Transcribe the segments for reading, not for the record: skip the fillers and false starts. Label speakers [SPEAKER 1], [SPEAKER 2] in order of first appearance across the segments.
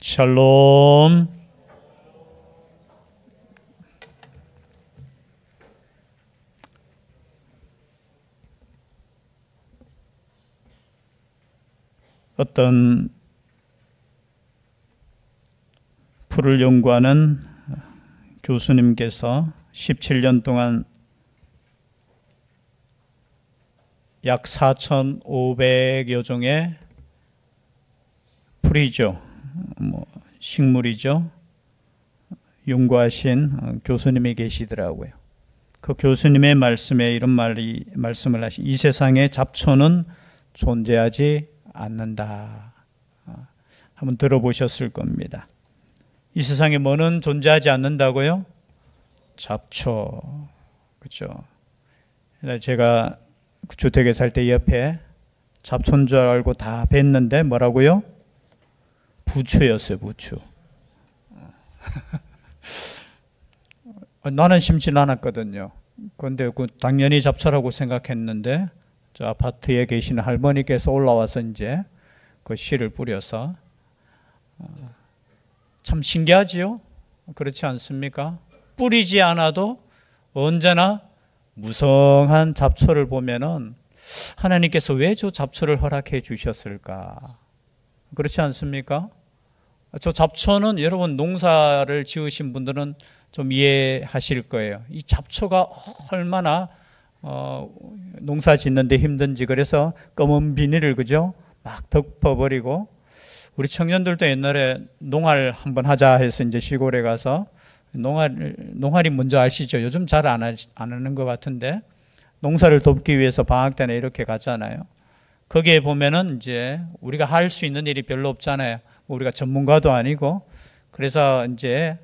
[SPEAKER 1] 샬롬. 어떤 풀을 연구하는 교수님께서 17년 동안 약 4,500여 종의 풀이죠, 식물이죠, 연구하신 교수님이 계시더라고요. 그 교수님의 말씀에 이런 말씀을 하신, 이 세상에 잡초는 존재하지 않는다. 한번 들어보셨을 겁니다. 이 세상에 뭐는 존재하지 않는다고요? 잡초. 그렇죠? 제가 주택에 살 때 옆에 잡초인 줄 알고 다 뱄는데 뭐라고요? 부추였어요, 부추. 나는 심진 않았거든요. 그런데 당연히 잡초라고 생각했는데, 저 아파트에 계시는 할머니께서 올라와서 이제 그 씨를 뿌려서, 참 신기하지요? 그렇지 않습니까? 뿌리지 않아도 언제나 무성한 잡초를 보면은 하나님께서 왜 저 잡초를 허락해 주셨을까? 그렇지 않습니까? 저 잡초는 여러분 농사를 지으신 분들은 좀 이해하실 거예요. 이 잡초가 얼마나 농사 짓는데 힘든지. 그래서 검은 비닐을 그죠? 막 덮어버리고, 우리 청년들도 옛날에 농활 한번 하자 해서 이제 시골에 가서 농활이 뭔지 아시죠? 요즘 잘 안 하는 것 같은데, 농사를 돕기 위해서 방학 때는 이렇게 가잖아요. 거기에 보면은 이제 우리가 할 수 있는 일이 별로 없잖아요. 우리가 전문가도 아니고. 그래서 이제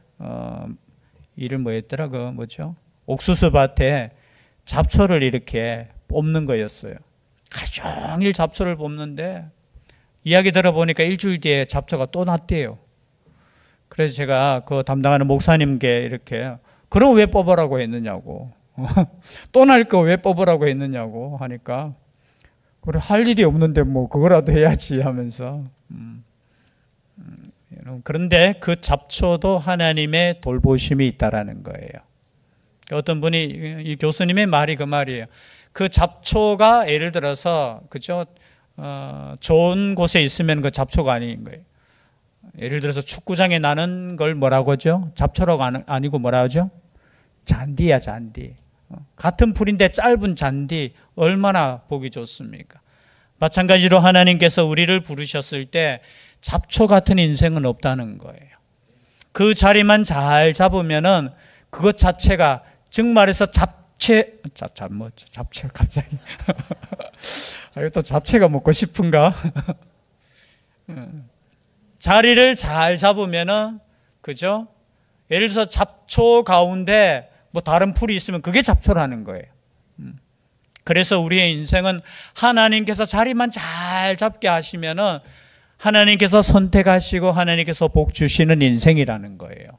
[SPEAKER 1] 일을 뭐였더라, 뭐죠? 옥수수 밭에 잡초를 이렇게 뽑는 거였어요. 하루 종일 잡초를 뽑는데, 이야기 들어보니까 일주일 뒤에 잡초가 또 났대요. 그래서 제가 그 담당하는 목사님께 이렇게, 그럼 왜 뽑으라고 했느냐고, 또 날 거 왜 뽑으라고 했느냐고 하니까, 그래, 할 일이 없는데 뭐 그거라도 해야지 하면서. 그런데 그 잡초도 하나님의 돌보심이 있다라는 거예요. 어떤 분이, 이 교수님의 말이 그 말이에요. 그 잡초가 예를 들어서, 그죠? 좋은 곳에 있으면 그 잡초가 아닌 거예요. 예를 들어서 축구장에 나는 걸 뭐라고 하죠? 잡초라고 아니고 뭐라 하죠? 잔디야, 잔디. 같은 풀인데 짧은 잔디, 얼마나 보기 좋습니까? 마찬가지로 하나님께서 우리를 부르셨을 때 잡초 같은 인생은 없다는 거예요. 그 자리만 잘 잡으면은 그것 자체가, 즉 말해서 잡채 갑자기. 또 잡채가 먹고 싶은가? 자리를 잘 잡으면은, 그죠? 예를 들어서 잡초 가운데 뭐 다른 풀이 있으면 그게 잡초라는 거예요. 그래서 우리의 인생은 하나님께서 자리만 잘 잡게 하시면은 하나님께서 선택하시고 하나님께서 복 주시는 인생이라는 거예요.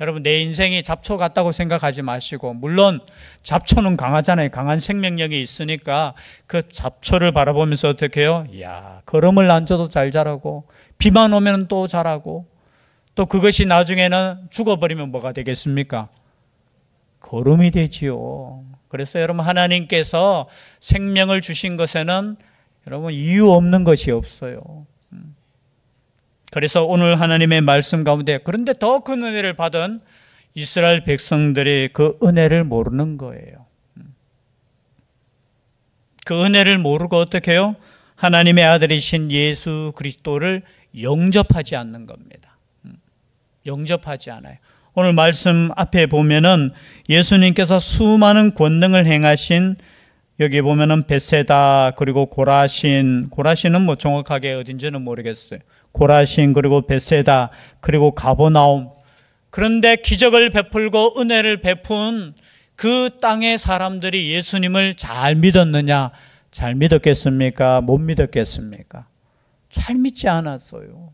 [SPEAKER 1] 여러분, 내 인생이 잡초 같다고 생각하지 마시고, 물론 잡초는 강하잖아요. 강한 생명력이 있으니까 그 잡초를 바라보면서 어떻게 해요? 이야, 걸음을 얹어도 잘 자라고, 비만 오면 또 자라고, 또 그것이 나중에는 죽어버리면 뭐가 되겠습니까? 거름이 되지요. 그래서 여러분, 하나님께서 생명을 주신 것에는 여러분 이유 없는 것이 없어요. 그래서 오늘 하나님의 말씀 가운데, 그런데 더 큰 은혜를 받은 이스라엘 백성들이 그 은혜를 모르는 거예요. 그 은혜를 모르고 어떻게 해요? 하나님의 아들이신 예수 그리스도를 영접하지 않는 겁니다. 영접하지 않아요. 오늘 말씀 앞에 보면은 예수님께서 수많은 권능을 행하신, 여기 보면은 벳세다, 그리고 고라신은 뭐 정확하게 어딘지는 모르겠어요. 고라신, 그리고 벳세다, 그리고 가버나움. 그런데 기적을 베풀고 은혜를 베푼 그 땅의 사람들이 예수님을 잘 믿었느냐? 잘 믿었겠습니까? 못 믿었겠습니까? 잘 믿지 않았어요.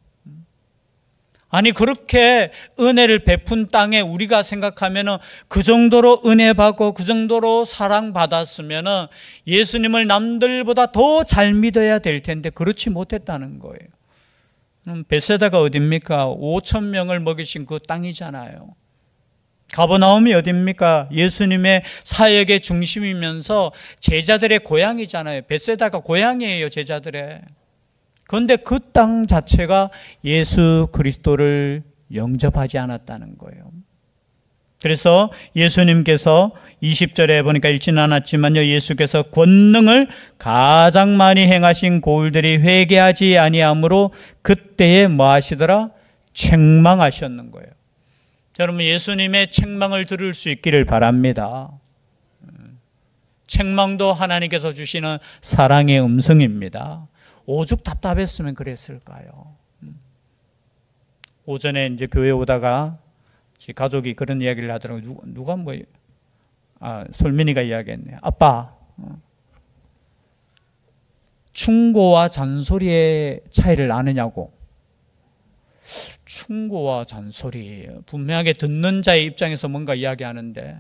[SPEAKER 1] 아니, 그렇게 은혜를 베푼 땅에 우리가 생각하면은 그 정도로 은혜 받고 그 정도로 사랑받았으면은 예수님을 남들보다 더 잘 믿어야 될 텐데 그렇지 못했다는 거예요. 벳세다가 어딥니까? 5천 명을 먹이신 그 땅이잖아요. 가버나움이 어딥니까? 예수님의 사역의 중심이면서 제자들의 고향이잖아요. 벳세다가 고향이에요, 제자들의. 그런데 그 땅 자체가 예수 그리스도를 영접하지 않았다는 거예요. 그래서 예수님께서 20절에 보니까 읽지는 않았지만요, 예수께서 권능을 가장 많이 행하신 고을들이 회개하지 아니하므로 그때에 뭐 하시더라? 책망하셨는 거예요. 여러분, 예수님의 책망을 들을 수 있기를 바랍니다. 책망도 하나님께서 주시는 사랑의 음성입니다. 오죽 답답했으면 그랬을까요? 오전에 이제 교회 오다가 가족이 그런 이야기를 하더라고요. 누가 솔민이가 이야기했네. 아빠, 충고와 잔소리의 차이를 아느냐고. 충고와 잔소리, 분명하게 듣는 자의 입장에서 뭔가 이야기하는데,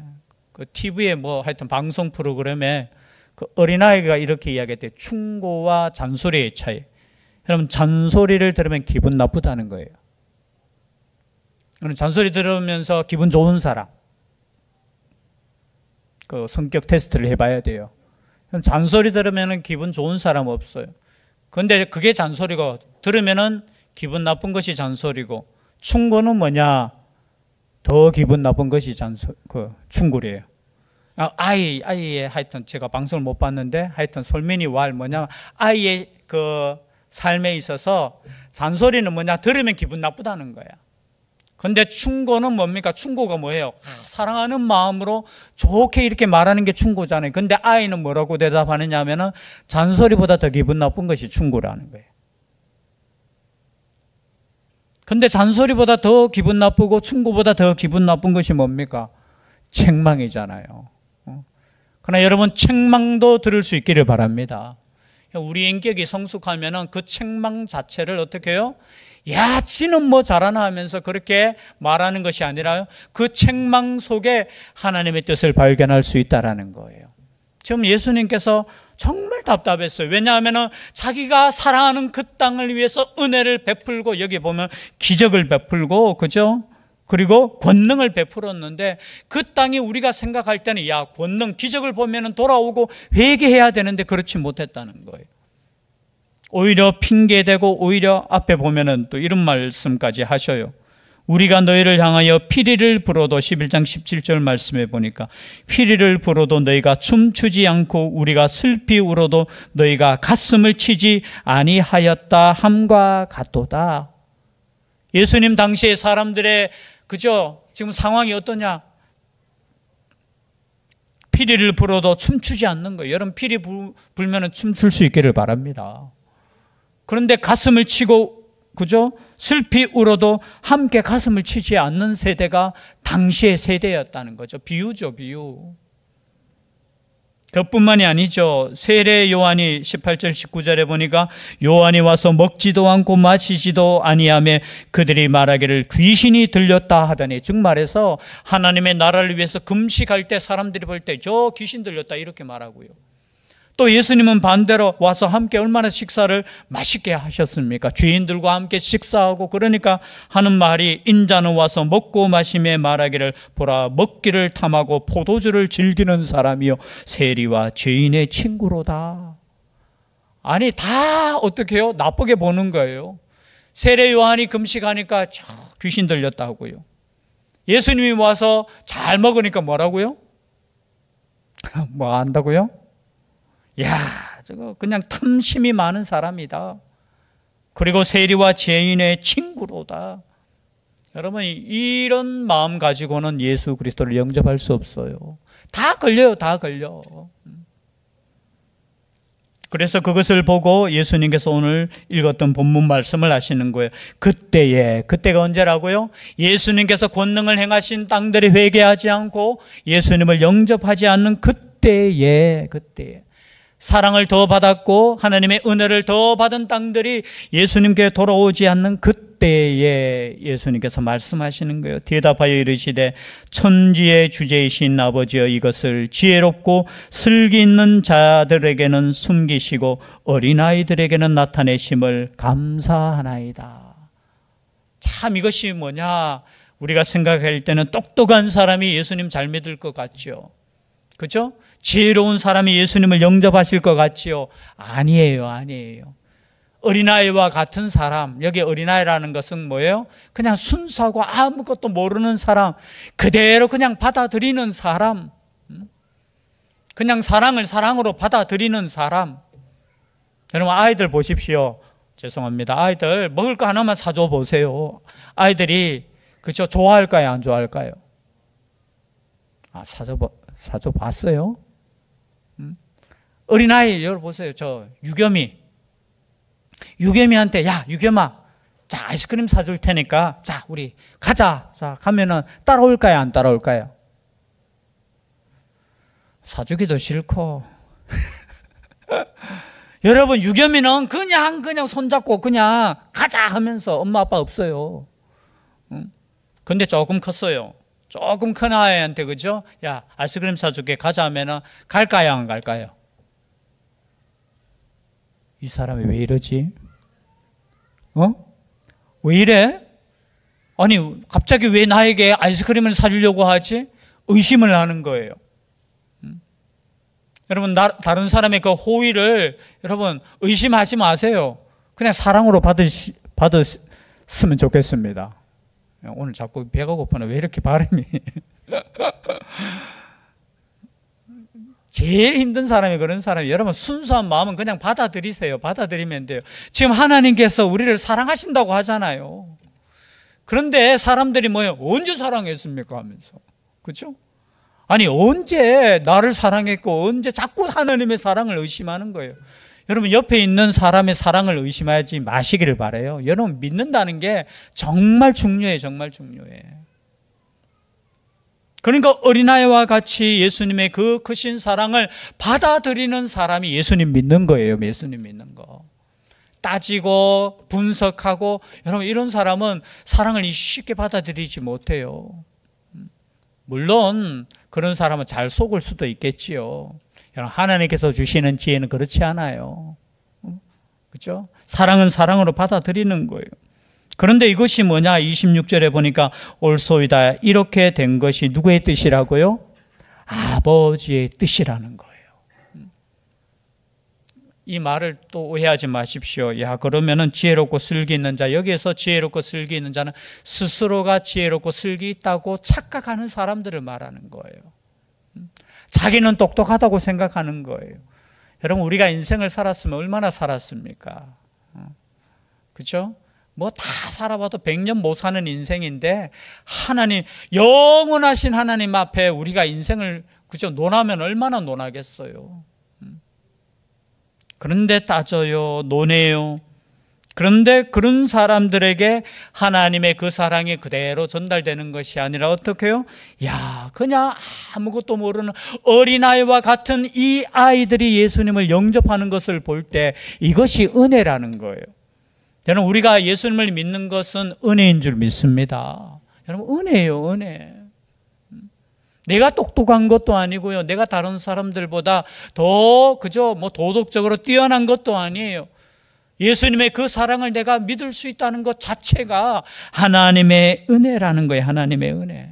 [SPEAKER 1] 그 TV에 하여튼 방송 프로그램에 그 어린아이가 이렇게 이야기했대요. 충고와 잔소리의 차이. 여러분, 잔소리를 들으면 기분 나쁘다는 거예요. 잔소리 들으면서 기분 좋은 사람, 그 성격 테스트를 해봐야 돼요. 잔소리 들으면 기분 좋은 사람 없어요. 그런데 그게 잔소리고, 들으면은 기분 나쁜 것이 잔소리고, 충고는 뭐냐? 더 기분 나쁜 것이 충고래요. 아이의 하여튼 제가 방송을 못 봤는데 하여튼 솔민이 아이의 그 삶에 있어서 잔소리는 뭐냐? 들으면 기분 나쁘다는 거야. 근데 충고는 뭡니까? 충고가 뭐예요? 사랑하는 마음으로 좋게 이렇게 말하는 게 충고잖아요. 근데 아이는 뭐라고 대답하느냐 하면은 잔소리보다 더 기분 나쁜 것이 충고라는 거예요. 근데 잔소리보다 더 기분 나쁘고 충고보다 더 기분 나쁜 것이 뭡니까? 책망이잖아요. 그러나 여러분, 책망도 들을 수 있기를 바랍니다. 우리 인격이 성숙하면은 그 책망 자체를 어떻게 해요? 야, 지는 뭐 잘하나 하면서 그렇게 말하는 것이 아니라요, 그 책망 속에 하나님의 뜻을 발견할 수 있다라는 거예요. 지금 예수님께서 정말 답답했어요. 왜냐하면 자기가 사랑하는 그 땅을 위해서 은혜를 베풀고, 여기 보면 기적을 베풀고, 그죠? 그리고 권능을 베풀었는데, 그 땅이 우리가 생각할 때는 야, 권능, 기적을 보면 돌아오고 회개해야 되는데 그렇지 못했다는 거예요. 오히려 핑계대고, 오히려 앞에 보면은 또 이런 말씀까지 하셔요. 우리가 너희를 향하여 피리를 불어도, 11장 17절 말씀에 보니까 피리를 불어도 너희가 춤추지 않고 우리가 슬피 울어도 너희가 가슴을 치지 아니하였다 함과 같도다. 예수님 당시에 사람들의 그죠? 지금 상황이 어떠냐? 피리를 불어도 춤추지 않는 거예요. 여러분, 피리 불면 춤출 수 있기를 바랍니다. 그런데 가슴을 치고, 그죠? 슬피 울어도 함께 가슴을 치지 않는 세대가 당시의 세대였다는 거죠. 비유죠, 비유. 그뿐만이 아니죠. 세례 요한이 18절 19절에 보니까 요한이 와서 먹지도 않고 마시지도 아니하며 그들이 말하기를 귀신이 들렸다 하더니, 즉 말해서 하나님의 나라를 위해서 금식할 때 사람들이 볼 때 저 귀신 들렸다 이렇게 말하고요. 또 예수님은 반대로 와서 함께 얼마나 식사를 맛있게 하셨습니까? 죄인들과 함께 식사하고, 그러니까 하는 말이 인자는 와서 먹고 마시며 말하기를 보라, 먹기를 탐하고 포도주를 즐기는 사람이요 세리와 죄인의 친구로다. 아니, 다 어떻게 해요? 나쁘게 보는 거예요. 세례 요한이 금식하니까 귀신 들렸다 하고요. 예수님이 와서 잘 먹으니까 뭐라고요? 뭐 안다고요? 야, 저거 그냥 탐심이 많은 사람이다. 그리고 세리와 죄인의 친구로다. 여러분, 이런 마음 가지고는 예수 그리스도를 영접할 수 없어요. 다 걸려요, 다 걸려. 그래서 그것을 보고 예수님께서 오늘 읽었던 본문 말씀을 하시는 거예요. 그때가 언제라고요? 예수님께서 권능을 행하신 땅들이 회개하지 않고 예수님을 영접하지 않는 그때에 사랑을 더 받았고 하나님의 은혜를 더 받은 땅들이 예수님께 돌아오지 않는 그때에 예수님께서 말씀하시는 거예요. 대답하여 이르시되 천지의 주제이신 아버지여, 이것을 지혜롭고 슬기 있는 자들에게는 숨기시고 어린아이들에게는 나타내심을 감사하나이다. 참 이것이 뭐냐, 우리가 생각할 때는 똑똑한 사람이 예수님 잘 믿을 것 같죠. 그죠? 지혜로운 사람이 예수님을 영접하실 것 같지요. 아니에요, 아니에요. 어린아이와 같은 사람, 여기 어린아이라는 것은 뭐예요? 그냥 순수하고 아무것도 모르는 사람, 그대로 그냥 받아들이는 사람, 그냥 사랑을 사랑으로 받아들이는 사람. 여러분, 아이들 보십시오. 죄송합니다. 아이들 먹을 거 하나만 사줘 보세요. 아이들이 그죠? 좋아할까요, 안 좋아할까요? 아, 사줘 봤어요? 어린아이 여러분 보세요. 저 유겸이한테, 야, 유겸아, 자, 아이스크림 사줄 테니까, 자, 우리 가자. 자, 가면은 따라올까요, 안 따라올까요? 사주기도 싫고. 여러분, 유겸이는 그냥 손잡고 그냥 가자 하면서 엄마 아빠 없어요. 근데 조금 컸어요. 조금 큰 아이한테, 그죠? 야, 아이스크림 사줄게, 가자 하면은 갈까요, 안 갈까요? 이 사람이 왜 이러지? 왜 이래? 아니, 갑자기 왜 나에게 아이스크림을 사주려고 하지? 의심을 하는 거예요. 여러분, 다른 사람의 그 호의를 여러분 의심하지 마세요. 그냥 사랑으로 받았으면 좋겠습니다. 오늘 자꾸 배가 고프나? 왜 이렇게 발음이 제일 힘든 사람이 그런 사람이, 여러분 순수한 마음은 그냥 받아들이세요. 받아들이면 돼요. 지금 하나님께서 우리를 사랑하신다고 하잖아요. 그런데 사람들이 뭐예요? 언제 사랑했습니까? 하면서. 그렇죠? 아니, 언제 나를 사랑했고 언제 자꾸 하나님의 사랑을 의심하는 거예요. 여러분, 옆에 있는 사람의 사랑을 의심하지 마시기를 바라요. 여러분, 믿는다는 게 정말 중요해요. 정말 중요해. 그러니까 어린아이와 같이 예수님의 그 크신 사랑을 받아들이는 사람이 예수님 믿는 거예요. 예수님 믿는 거. 따지고 분석하고, 여러분 이런 사람은 사랑을 쉽게 받아들이지 못해요. 물론 그런 사람은 잘 속을 수도 있겠지요. 여러분, 하나님께서 주시는 지혜는 그렇지 않아요. 그렇죠? 사랑은 사랑으로 받아들이는 거예요. 그런데 이것이 뭐냐? 26절에 보니까 올소이다. 이렇게 된 것이 누구의 뜻이라고요? 아버지의 뜻이라는 거예요. 이 말을 또 오해하지 마십시오. 야, 그러면은 지혜롭고 슬기 있는 자, 여기에서 지혜롭고 슬기 있는 자는 스스로가 지혜롭고 슬기 있다고 착각하는 사람들을 말하는 거예요. 자기는 똑똑하다고 생각하는 거예요. 여러분, 우리가 인생을 살았으면 얼마나 살았습니까? 그렇죠? 뭐 다 살아봐도 100년 못 사는 인생인데, 하나님, 영원하신 하나님 앞에 우리가 인생을 그죠? 논하면 얼마나 논하겠어요. 그런데 따져요, 논해요. 그런데 그런 사람들에게 하나님의 그 사랑이 그대로 전달되는 것이 아니라 어떻게 해요? 야, 그냥 아무것도 모르는 어린아이와 같은 이 아이들이 예수님을 영접하는 것을 볼 때 이것이 은혜라는 거예요. 여러분, 우리가 예수님을 믿는 것은 은혜인 줄 믿습니다. 여러분, 은혜예요, 은혜. 내가 똑똑한 것도 아니고요. 내가 다른 사람들보다 더 그저 뭐 도덕적으로 뛰어난 것도 아니에요. 예수님의 그 사랑을 내가 믿을 수 있다는 것 자체가 하나님의 은혜라는 거예요. 하나님의 은혜.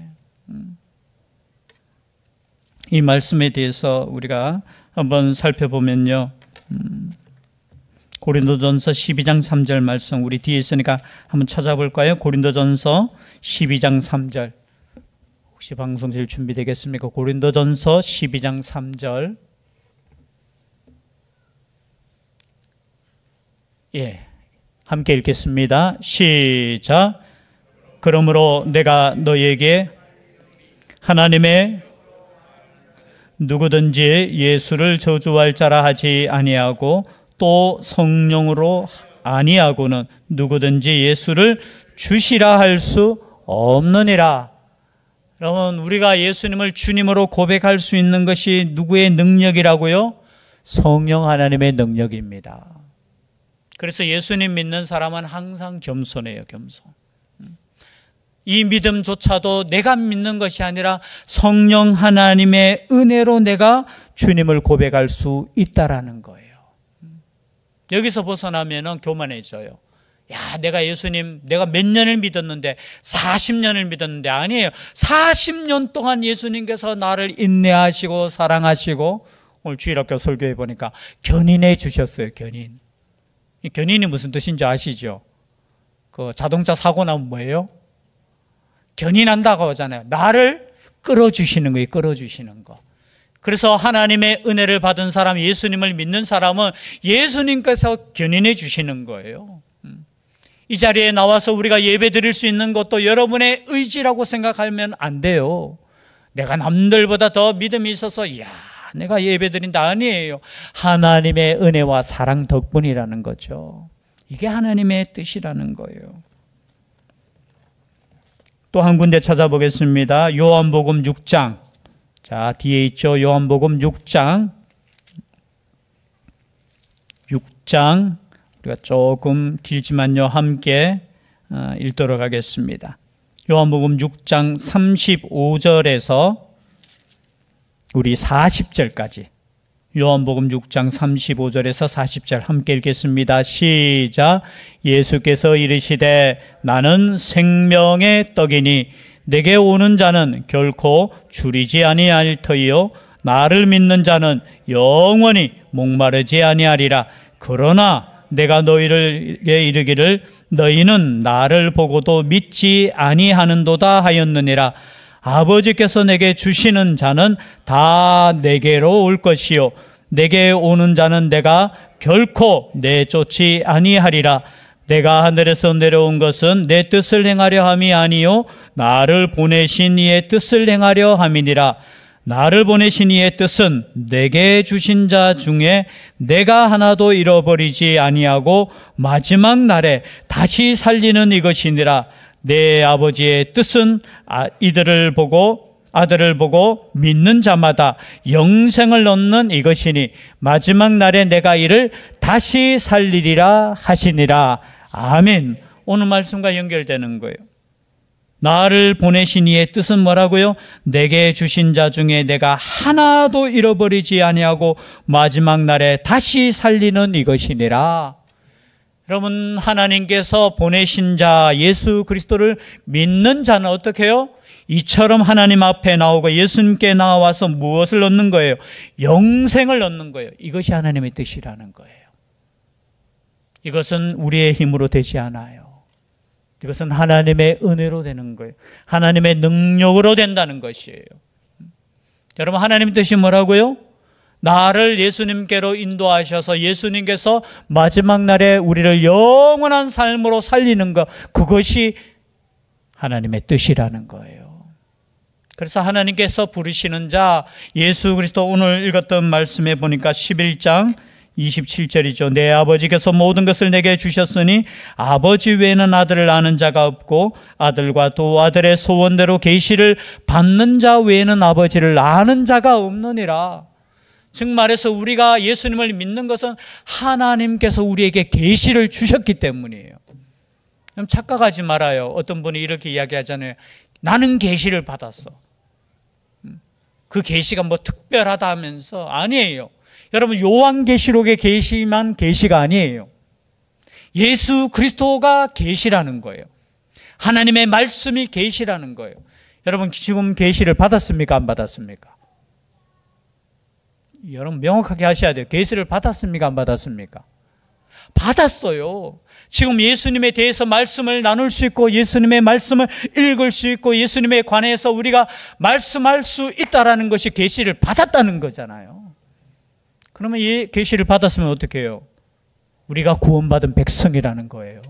[SPEAKER 1] 이 말씀에 대해서 우리가 한번 살펴보면요. 고린도전서 12장 3절 말씀, 우리 뒤에 있으니까 한번 찾아볼까요? 고린도전서 12장 3절. 혹시 방송실 준비되겠습니까? 고린도전서 12장 3절. 예, 함께 읽겠습니다. 시작. 그러므로 내가 너희에게 하나님의 누구든지 예수를 저주할 자라 하지 아니하고 또 성령으로 아니하고는 누구든지 예수를 주시라 할 수 없느니라. 여러분, 우리가 예수님을 주님으로 고백할 수 있는 것이 누구의 능력이라고요? 성령 하나님의 능력입니다. 그래서 예수님 믿는 사람은 항상 겸손해요. 겸손. 이 믿음조차도 내가 믿는 것이 아니라 성령 하나님의 은혜로 내가 주님을 고백할 수 있다라는 거예요. 여기서 벗어나면 교만해져요. 야, 내가 예수님, 내가 몇 년을 믿었는데 40년을 믿었는데 아니에요. 40년 동안 예수님께서 나를 인내하시고 사랑하시고 오늘 주일학교 설교해 보니까 견인해 주셨어요. 견인. 이 견인이 무슨 뜻인지 아시죠? 그 자동차 사고 나면 뭐예요? 견인한다고 하잖아요. 나를 끌어주시는 거예요. 끌어주시는 거. 그래서 하나님의 은혜를 받은 사람, 예수님을 믿는 사람은 예수님께서 견인해 주시는 거예요. 이 자리에 나와서 우리가 예배 드릴 수 있는 것도 여러분의 의지라고 생각하면 안 돼요. 내가 남들보다 더 믿음이 있어서 내가 예배 드린다 아니에요. 하나님의 은혜와 사랑 덕분이라는 거죠. 이게 하나님의 뜻이라는 거예요. 또 한 군데 찾아보겠습니다. 요한복음 6장. 자, 뒤에 있죠. 요한복음 6장. 6장. 우리가 조금 길지만요. 함께 읽도록 하겠습니다. 요한복음 6장 35절에서 우리 40절까지. 요한복음 6장 35절에서 40절 함께 읽겠습니다. 시작. 예수께서 이르시되 나는 생명의 떡이니 내게 오는 자는 결코 줄이지 아니할 터이요 나를 믿는 자는 영원히 목마르지 아니하리라. 그러나 내가 너희에게 이르기를 너희는 나를 보고도 믿지 아니하는도다 하였느니라. 아버지께서 내게 주시는 자는 다 내게로 올 것이요 내게 오는 자는 내가 결코 내쫓지 아니하리라. 내가 하늘에서 내려온 것은 내 뜻을 행하려 함이 아니요 나를 보내신 이의 뜻을 행하려 함이니라. 나를 보내신 이의 뜻은 내게 주신 자 중에 내가 하나도 잃어버리지 아니하고 마지막 날에 다시 살리는 이것이니라. 내 아버지의 뜻은 아들을 보고 믿는 자마다 영생을 얻는 이것이니 마지막 날에 내가 이를 다시 살리리라 하시니라. 아멘. 오늘 말씀과 연결되는 거예요. 나를 보내신 이의 뜻은 뭐라고요? 내게 주신 자 중에 내가 하나도 잃어버리지 아니하고 마지막 날에 다시 살리는 이것이니라. 여러분, 하나님께서 보내신 자 예수 그리스도를 믿는 자는 어떻게 해요? 이처럼 하나님 앞에 나오고 예수님께 나와서 무엇을 얻는 거예요? 영생을 얻는 거예요. 이것이 하나님의 뜻이라는 거예요. 이것은 우리의 힘으로 되지 않아요. 이것은 하나님의 은혜로 되는 거예요. 하나님의 능력으로 된다는 것이에요. 여러분, 하나님의 뜻이 뭐라고요? 나를 예수님께로 인도하셔서 예수님께서 마지막 날에 우리를 영원한 삶으로 살리는 것, 그것이 하나님의 뜻이라는 거예요. 그래서 하나님께서 부르시는 자 예수 그리스도, 오늘 읽었던 말씀에 보니까 11장 27절이죠. 내 아버지께서 모든 것을 내게 주셨으니 아버지 외에는 아들을 아는 자가 없고 아들과 또 아들의 소원대로 계시를 받는 자 외에는 아버지를 아는 자가 없느니라. 즉 말해서 우리가 예수님을 믿는 것은 하나님께서 우리에게 계시를 주셨기 때문이에요. 착각하지 말아요. 어떤 분이 이렇게 이야기하잖아요. 나는 계시를 받았어. 그 계시가 뭐 특별하다 하면서. 아니에요. 여러분, 요한계시록의 계시만 계시가 아니에요. 예수 그리스도가 계시라는 거예요. 하나님의 말씀이 계시라는 거예요. 여러분, 지금 계시를 받았습니까? 안 받았습니까? 여러분, 명확하게 하셔야 돼요. 계시를 받았습니까? 안 받았습니까? 받았어요. 지금 예수님에 대해서 말씀을 나눌 수 있고 예수님의 말씀을 읽을 수 있고 예수님에 관해서 우리가 말씀할 수 있다는 것이 계시를 받았다는 거잖아요. 그러면 이 계시를 받았으면 어떻게 해요? 우리가 구원받은 백성이라는 거예요.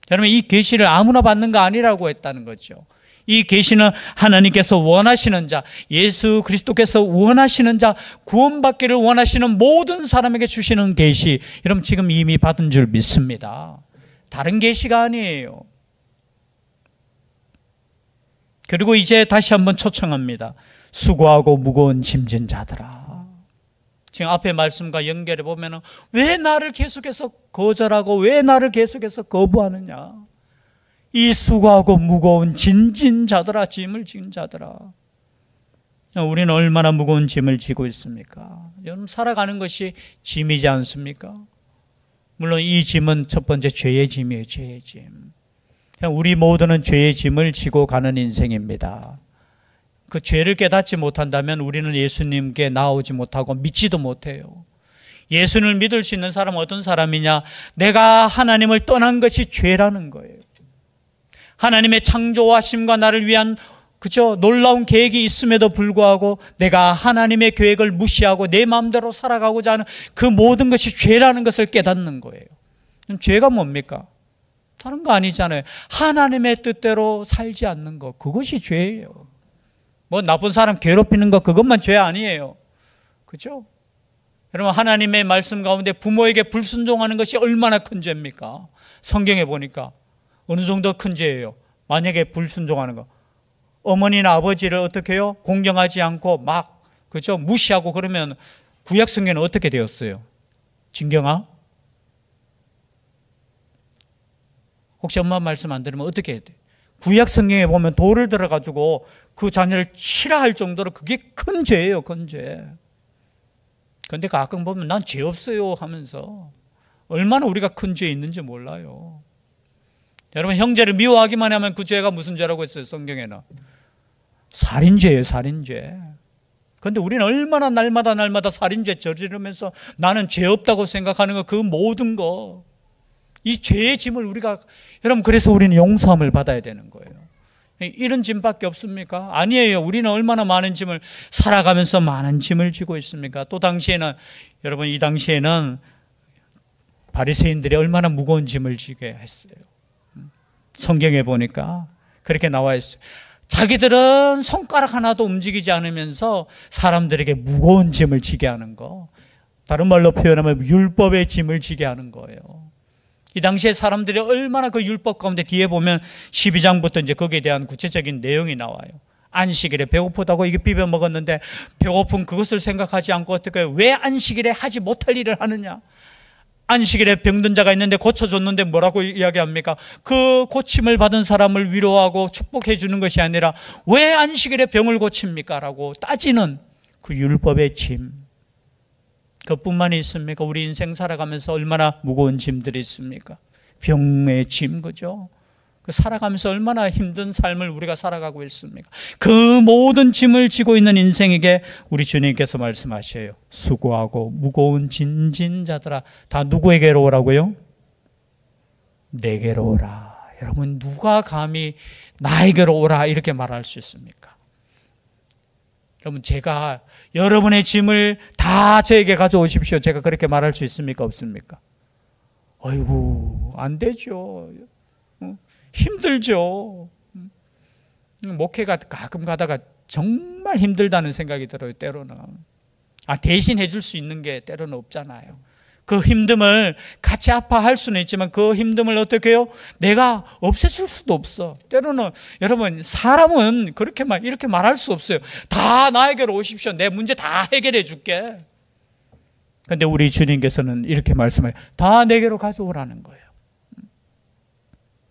[SPEAKER 1] 여러분, 이 계시를 아무나 받는 거 아니라고 했다는 거죠. 이 계시는 하나님께서 원하시는 자, 예수 그리스도께서 원하시는 자, 구원받기를 원하시는 모든 사람에게 주시는 계시. 여러분, 지금 이미 받은 줄 믿습니다. 다른 계시가 아니에요. 그리고 이제 다시 한번 초청합니다. 수고하고 무거운 짐진 자들아. 지금 앞에 말씀과 연결해 보면 왜 나를 계속해서 거절하고 왜 나를 계속해서 거부하느냐. 이 수고하고 무거운 짐진 자들아, 짐을 지은 자들아. 우리는 얼마나 무거운 짐을 지고 있습니까? 여러분, 살아가는 것이 짐이지 않습니까? 물론 이 짐은 첫 번째 죄의 짐이에요. 죄의 짐. 우리 모두는 죄의 짐을 지고 가는 인생입니다. 그 죄를 깨닫지 못한다면 우리는 예수님께 나오지 못하고 믿지도 못해요. 예수님을 믿을 수 있는 사람은 어떤 사람이냐? 내가 하나님을 떠난 것이 죄라는 거예요. 하나님의 창조하심과 나를 위한 놀라운 계획이 있음에도 불구하고 내가 하나님의 계획을 무시하고 내 마음대로 살아가고자 하는 그 모든 것이 죄라는 것을 깨닫는 거예요. 죄가 뭡니까? 다른 거 아니잖아요. 하나님의 뜻대로 살지 않는 것, 그것이 죄예요. 뭐 나쁜 사람 괴롭히는 것, 그것만 죄 아니에요. 그죠? 여러분, 하나님의 말씀 가운데 부모에게 불순종하는 것이 얼마나 큰 죄입니까? 성경에 보니까 어느 정도 큰 죄예요. 만약에 불순종하는 거, 어머니나 아버지를 어떻게 해요? 공경하지 않고 막 무시하고 그러면 구약 성경은 어떻게 되었어요? 진경아? 혹시 엄마 말씀 안 들으면 어떻게 해야 돼? 구약 성경에 보면 돌을 들어가지고 그 자녀를 치라 할 정도로 그게 큰 죄예요, 큰 죄. 그런데 가끔 보면 난 죄 없어요 하면서 얼마나 우리가 큰 죄 있는지 몰라요. 여러분, 형제를 미워하기만 하면 그 죄가 무슨 죄라고 했어요, 성경에는? 살인죄예요, 살인죄. 그런데 우리는 얼마나 날마다 살인죄 저지르면서 나는 죄 없다고 생각하는 거, 그 모든 거, 이 죄의 짐을 우리가, 여러분, 그래서 우리는 용서함을 받아야 되는 거예요. 이런 짐밖에 없습니까? 아니에요. 우리는 얼마나 많은 짐을, 살아가면서 많은 짐을 지고 있습니까? 또 당시에는, 여러분, 이 당시에는 바리새인들이 얼마나 무거운 짐을 지게 했어요. 성경에 보니까 그렇게 나와 있어요. 자기들은 손가락 하나도 움직이지 않으면서 사람들에게 무거운 짐을 지게 하는 거, 다른 말로 표현하면 율법의 짐을 지게 하는 거예요. 이 당시에 사람들이 얼마나 그 율법 가운데 뒤에 보면 12장부터 이제 거기에 대한 구체적인 내용이 나와요. 안식일에 배고프다고 이게 비벼 먹었는데 배고픈 그것을 생각하지 않고 어떻게 해요? 왜 안식일에 하지 못할 일을 하느냐? 안식일에 병든 자가 있는데 고쳐줬는데 뭐라고 이야기합니까? 그 고침을 받은 사람을 위로하고 축복해 주는 것이 아니라 왜 안식일에 병을 고칩니까? 라고 따지는 그 율법의 짐. 그것뿐만이 있습니까? 우리 인생 살아가면서 얼마나 무거운 짐들이 있습니까? 병의 짐, 그죠? 살아가면서 얼마나 힘든 삶을 우리가 살아가고 있습니까? 그 모든 짐을 지고 있는 인생에게 우리 주님께서 말씀하셔요. 수고하고 무거운 짐진 자들아, 다 누구에게로 오라고요? 내게로 오라. 여러분, 누가 감히 나에게로 오라 이렇게 말할 수 있습니까? 여러분, 제가 여러분의 짐을 다 저에게 가져오십시오, 제가 그렇게 말할 수 있습니까? 없습니까? 아이고, 안 되죠. 힘들죠. 목회가 가끔 가다가 정말 힘들다는 생각이 들어요, 때로는. 대신 해줄 수 있는 게 때로는 없잖아요. 그 힘듦을 같이 아파할 수는 있지만 그 힘듦을 어떻게 해요? 내가 없애줄 수도 없어. 때로는 여러분, 사람은 그렇게 이렇게 말할 수 없어요. 다 나에게로 오십시오. 내 문제 다 해결해 줄게. 그런데 우리 주님께서는 이렇게 말씀해요. 다 내게로 가져오라는 거예요.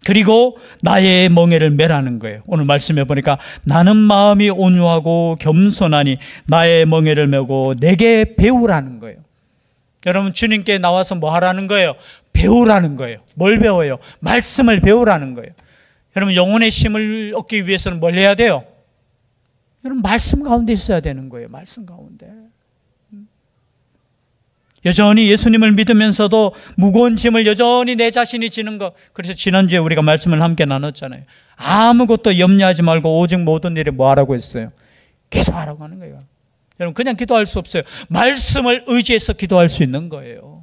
[SPEAKER 1] 그리고 나의 멍에를 매라는 거예요. 오늘 말씀해 보니까 나는 마음이 온유하고 겸손하니 나의 멍에를 메고 내게 배우라는 거예요. 여러분, 주님께 나와서 뭐 하라는 거예요? 배우라는 거예요. 뭘 배워요? 말씀을 배우라는 거예요. 여러분, 영혼의 힘을 얻기 위해서는 뭘 해야 돼요? 여러분, 말씀 가운데 있어야 되는 거예요. 말씀 가운데. 여전히 예수님을 믿으면서도 무거운 짐을 여전히 내 자신이 지는 것. 그래서 지난주에 우리가 말씀을 함께 나눴잖아요. 아무것도 염려하지 말고 오직 모든 일에 뭐 하라고 했어요? 기도하라고 하는 거예요. 여러분, 그냥 기도할 수 없어요. 말씀을 의지해서 기도할 수 있는 거예요.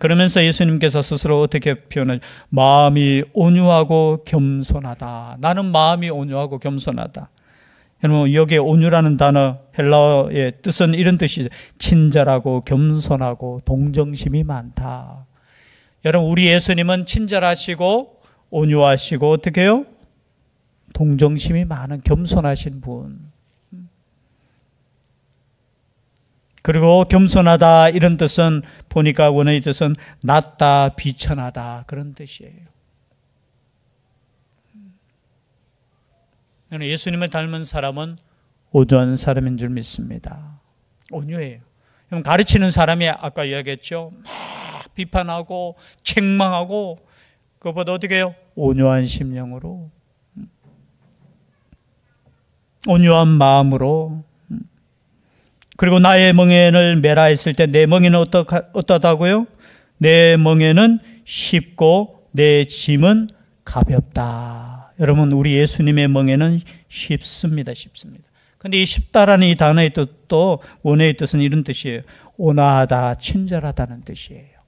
[SPEAKER 1] 그러면서 예수님께서 스스로 어떻게 표현하죠? 마음이 온유하고 겸손하다. 나는 마음이 온유하고 겸손하다. 여러분, 여기에 온유라는 단어, 헬라어의 뜻은 이런 뜻이죠. 친절하고 겸손하고 동정심이 많다. 여러분, 우리 예수님은 친절하시고 온유하시고 어떻게 해요? 동정심이 많은 겸손하신 분. 그리고 겸손하다 이런 뜻은 보니까 원어의 뜻은 낮다, 비천하다 그런 뜻이에요. 예수님을 닮은 사람은 온유한 사람인 줄 믿습니다. 온유해요. 그럼 가르치는 사람이 아까 이야기했죠. 막 비판하고 책망하고 그것보다 어떻게 해요? 온유한 심령으로, 온유한 마음으로. 그리고 나의 멍에를 메라 했을 때 내 멍에는 어떠다고요? 내 멍에는 쉽고 내 짐은 가볍다. 여러분, 우리 예수님의 멍에는 쉽습니다. 쉽습니다. 근데 이 쉽다라는 이 단어의 뜻도, 원어의 뜻은 이런 뜻이에요. 온화하다, 친절하다는 뜻이에요.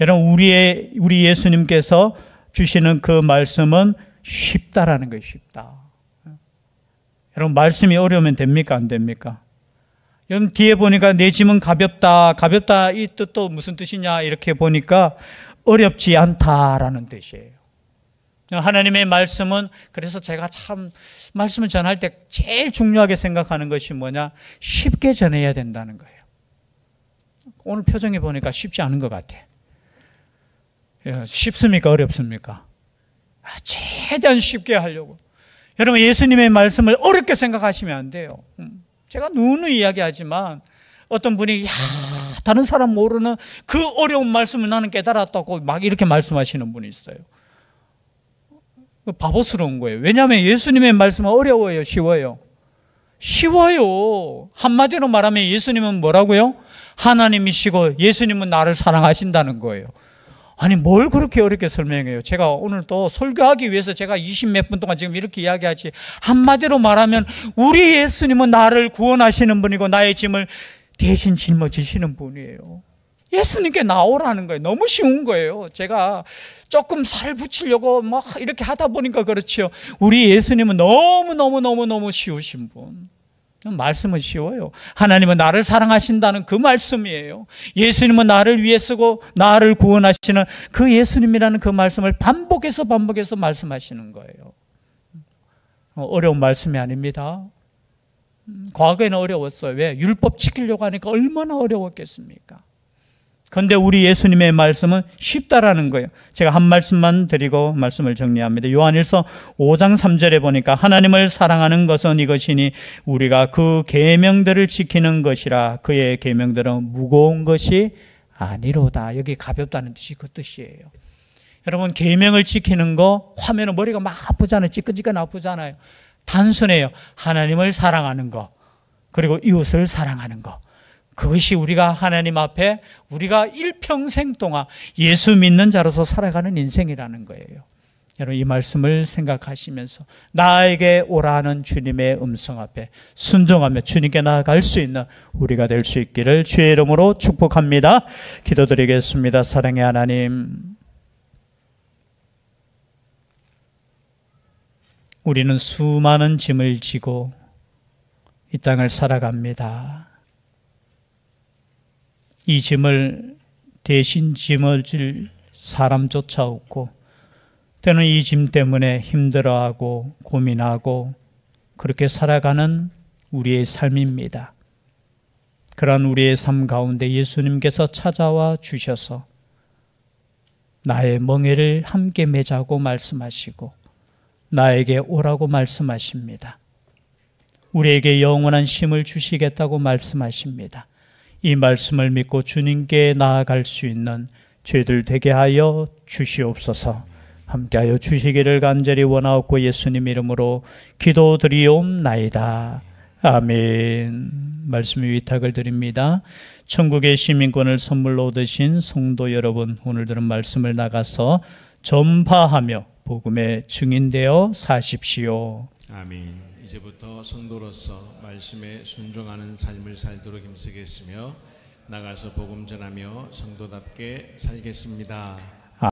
[SPEAKER 1] 여러분, 우리 예수님께서 주시는 그 말씀은 쉽다라는 거예요. 쉽다. 여러분, 말씀이 어려우면 됩니까? 안 됩니까? 여러분, 뒤에 보니까 내 짐은 가볍다. 가볍다 이 뜻도 무슨 뜻이냐 이렇게 보니까 어렵지 않다라는 뜻이에요. 하나님의 말씀은, 그래서 제가 참 말씀을 전할 때 제일 중요하게 생각하는 것이 뭐냐? 쉽게 전해야 된다는 거예요. 오늘 표정이 보니까 쉽지 않은 것 같아. 쉽습니까? 어렵습니까? 최대한 쉽게 하려고. 여러분, 예수님의 말씀을 어렵게 생각하시면 안 돼요. 제가 누누이 이야기하지만 어떤 분이 다른 사람 모르는 그 어려운 말씀을 나는 깨달았다고 막 이렇게 말씀하시는 분이 있어요. 바보스러운 거예요. 왜냐하면 예수님의 말씀은 어려워요? 쉬워요? 쉬워요. 한마디로 말하면 예수님은 뭐라고요? 하나님이시고 예수님은 나를 사랑하신다는 거예요. 아니, 뭘 그렇게 어렵게 설명해요? 제가 오늘 또 설교하기 위해서 제가 20몇 분 동안 지금 이렇게 이야기하지, 한마디로 말하면 우리 예수님은 나를 구원하시는 분이고 나의 짐을 대신 짊어지시는 분이에요. 예수님께 나오라는 거예요. 너무 쉬운 거예요. 제가 조금 살 붙이려고 막 이렇게 하다 보니까 그렇죠. 우리 예수님은 너무 쉬우신 분. 말씀은 쉬워요. 하나님은 나를 사랑하신다는 그 말씀이에요. 예수님은 나를 위해 쓰고 나를 구원하시는 그 예수님이라는 그 말씀을 반복해서 말씀하시는 거예요. 어려운 말씀이 아닙니다. 과거에는 어려웠어요. 왜? 율법 지키려고 하니까 얼마나 어려웠겠습니까? 그런데 우리 예수님의 말씀은 쉽다라는 거예요. 제가 한 말씀만 드리고 말씀을 정리합니다. 요한일서 5장 3절에 보니까 하나님을 사랑하는 것은 이것이니 우리가 그 계명들을 지키는 것이라. 그의 계명들은 무거운 것이 아니로다. 여기 가볍다는 뜻이 그 뜻이에요. 여러분, 계명을 지키는 거 하면은 머리가 막 아프잖아요. 찌끈찌끈 아프잖아요. 단순해요. 하나님을 사랑하는 거, 그리고 이웃을 사랑하는 거. 그것이 우리가 하나님 앞에 우리가 일평생 동안 예수 믿는 자로서 살아가는 인생이라는 거예요. 여러분, 이 말씀을 생각하시면서 나에게 오라는 주님의 음성 앞에 순종하며 주님께 나아갈 수 있는 우리가 될 수 있기를 주의 이름으로 축복합니다. 기도드리겠습니다. 사랑의 하나님, 우리는 수많은 짐을 지고 이 땅을 살아갑니다. 이 짐을 대신 짊어질 사람조차 없고, 때는 이 짐 때문에 힘들어하고 고민하고 그렇게 살아가는 우리의 삶입니다. 그런 우리의 삶 가운데 예수님께서 찾아와 주셔서 나의 멍에를 함께 매자고 말씀하시고 나에게 오라고 말씀하십니다. 우리에게 영원한 쉼을 주시겠다고 말씀하십니다. 이 말씀을 믿고 주님께 나아갈 수 있는 죄들 되게 하여 주시옵소서. 함께하여 주시기를 간절히 원하옵고 예수님 이름으로 기도드리옵나이다. 아멘. 말씀의 위탁을 드립니다. 천국의 시민권을 선물로 얻으신 성도 여러분, 오늘 들은 말씀을 나가서 전파하며 복음의 증인되어 사십시오.
[SPEAKER 2] 아멘. 이제부터 성도로서 말씀에 순종하는 삶을 살도록 힘쓰겠으며 나가서 복음 전하며 성도답게 살겠습니다.